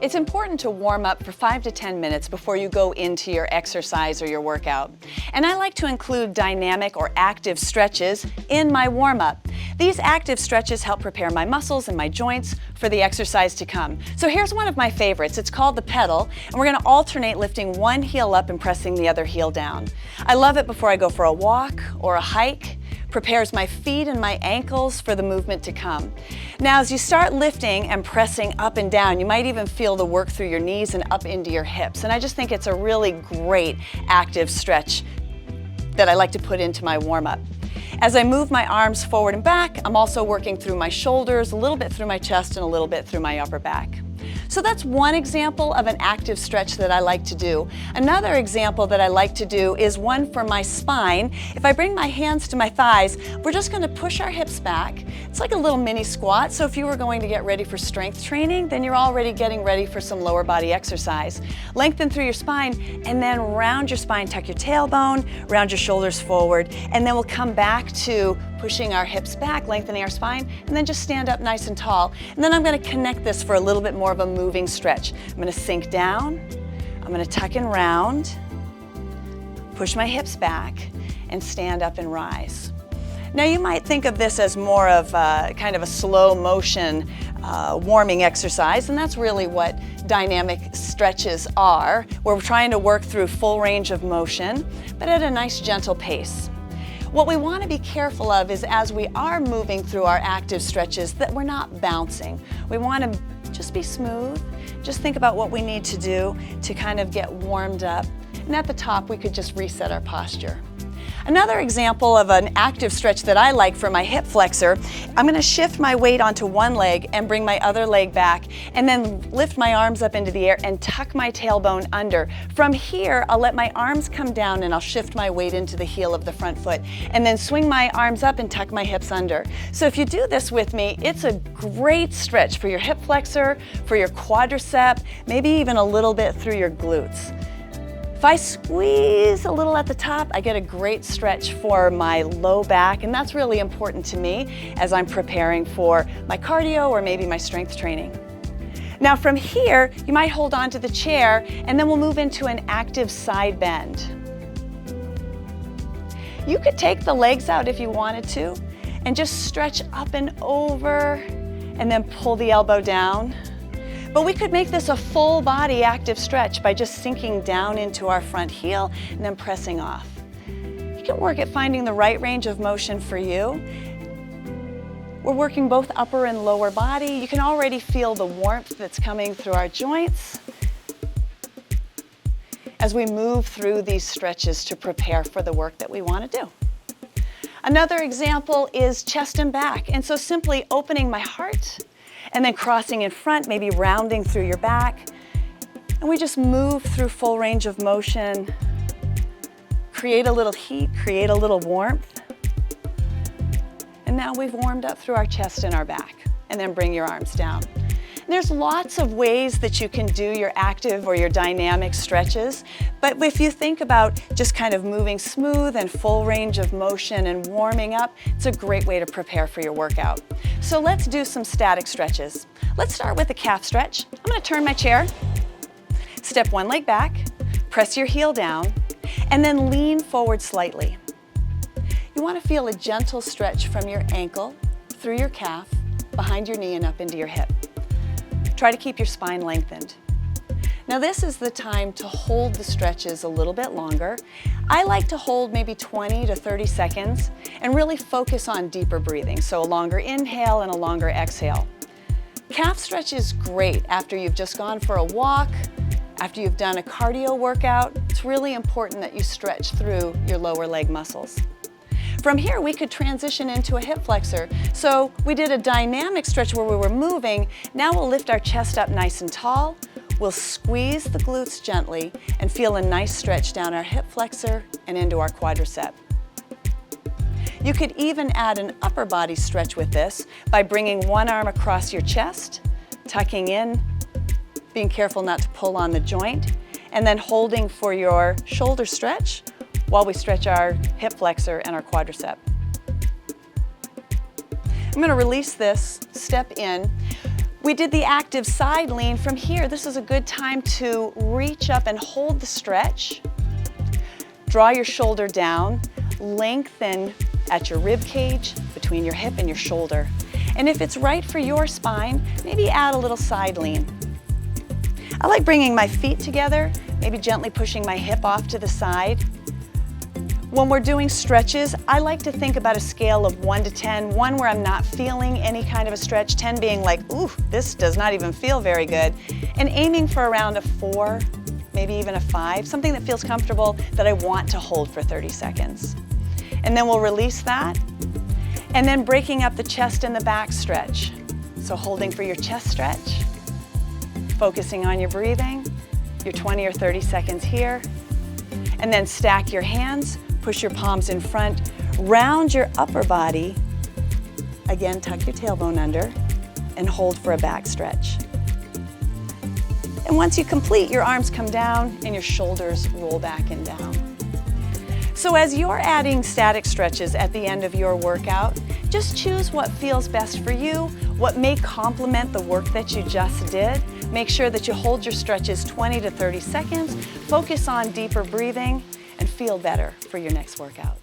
It's important to warm up for 5 to 10 minutes before you go into your exercise or your workout. And I like to include dynamic or active stretches in my warm-up. These active stretches help prepare my muscles and my joints for the exercise to come. So here's one of my favorites. It's called the pedal, and we're going to alternate lifting one heel up and pressing the other heel down. I love it before I go for a walk or a hike. Prepares my feet and my ankles for the movement to come. Now, as you start lifting and pressing up and down, you might even feel the work through your knees and up into your hips. And I just think it's a really great active stretch that I like to put into my warm-up. As I move my arms forward and back, I'm also working through my shoulders, a little bit through my chest, and a little bit through my upper back. So that's one example of an active stretch that I like to do. Another example that I like to do is one for my spine. If I bring my hands to my thighs, we're just going to push our hips back. It's like a little mini squat, so if you were going to get ready for strength training, then you're already getting ready for some lower body exercise. Lengthen through your spine and then round your spine, tuck your tailbone, round your shoulders forward, and then we'll come back to pushing our hips back, lengthening our spine, and then just stand up nice and tall. And then I'm going to connect this for a little bit more of a moving stretch. I'm going to sink down, I'm going to tuck and round, push my hips back, and stand up and rise. Now you might think of this as more of kind of a slow motion warming exercise, and that's really what dynamic stretches are, where we're trying to work through full range of motion, but at a nice gentle pace. What we want to be careful of is as we are moving through our active stretches that we're not bouncing. We want to just be smooth. Just think about what we need to do to kind of get warmed up. And at the top, we could just reset our posture. Another example of an active stretch that I like for my hip flexor, I'm going to shift my weight onto one leg and bring my other leg back, and then lift my arms up into the air and tuck my tailbone under. From here, I'll let my arms come down and I'll shift my weight into the heel of the front foot, and then swing my arms up and tuck my hips under. So if you do this with me, it's a great stretch for your hip flexor, for your quadricep, maybe even a little bit through your glutes. If I squeeze a little at the top, I get a great stretch for my low back, and that's really important to me as I'm preparing for my cardio or maybe my strength training. Now from here, you might hold on to the chair, and then we'll move into an active side bend. You could take the legs out if you wanted to, and just stretch up and over, and then pull the elbow down. But we could make this a full body active stretch by just sinking down into our front heel and then pressing off. You can work at finding the right range of motion for you. We're working both upper and lower body. You can already feel the warmth that's coming through our joints as we move through these stretches to prepare for the work that we want to do. Another example is chest and back. And so simply opening my heart, and then crossing in front, maybe rounding through your back. And we just move through full range of motion, create a little heat, create a little warmth. And now we've warmed up through our chest and our back. And then bring your arms down. And there's lots of ways that you can do your active or your dynamic stretches, but if you think about just kind of moving smooth and full range of motion and warming up, it's a great way to prepare for your workout. So let's do some static stretches. Let's start with a calf stretch. I'm going to turn my chair, step one leg back, press your heel down, and then lean forward slightly. You want to feel a gentle stretch from your ankle, through your calf, behind your knee and up into your hip. Try to keep your spine lengthened. Now this is the time to hold the stretches a little bit longer. I like to hold maybe 20 to 30 seconds and really focus on deeper breathing, so a longer inhale and a longer exhale. Calf stretch is great after you've just gone for a walk, after you've done a cardio workout. It's really important that you stretch through your lower leg muscles. From here, we could transition into a hip flexor. So we did a dynamic stretch where we were moving. Now we'll lift our chest up nice and tall. We'll squeeze the glutes gently and feel a nice stretch down our hip flexor and into our quadricep. You could even add an upper body stretch with this by bringing one arm across your chest, tucking in, being careful not to pull on the joint, and then holding for your shoulder stretch while we stretch our hip flexor and our quadricep. I'm going to release this, step in. We did the active side lean. From here, this is a good time to reach up and hold the stretch. Draw your shoulder down, lengthen at your rib cage, between your hip and your shoulder. And if it's right for your spine, maybe add a little side lean. I like bringing my feet together, maybe gently pushing my hip off to the side. When we're doing stretches, I like to think about a scale of 1 to 10, 1 where I'm not feeling any kind of a stretch, 10 being like, ooh, this does not even feel very good, and aiming for around a 4, maybe even a 5, something that feels comfortable that I want to hold for 30 seconds. And then we'll release that, and then breaking up the chest and the back stretch. So holding for your chest stretch, focusing on your breathing, your 20 or 30 seconds here, and then stack your hands, push your palms in front, round your upper body, again tuck your tailbone under, and hold for a back stretch. And once you complete, your arms come down and your shoulders roll back and down. So as you're adding static stretches at the end of your workout, just choose what feels best for you, what may complement the work that you just did. Make sure that you hold your stretches 20 to 30 seconds, focus on deeper breathing, and feel better for your next workout.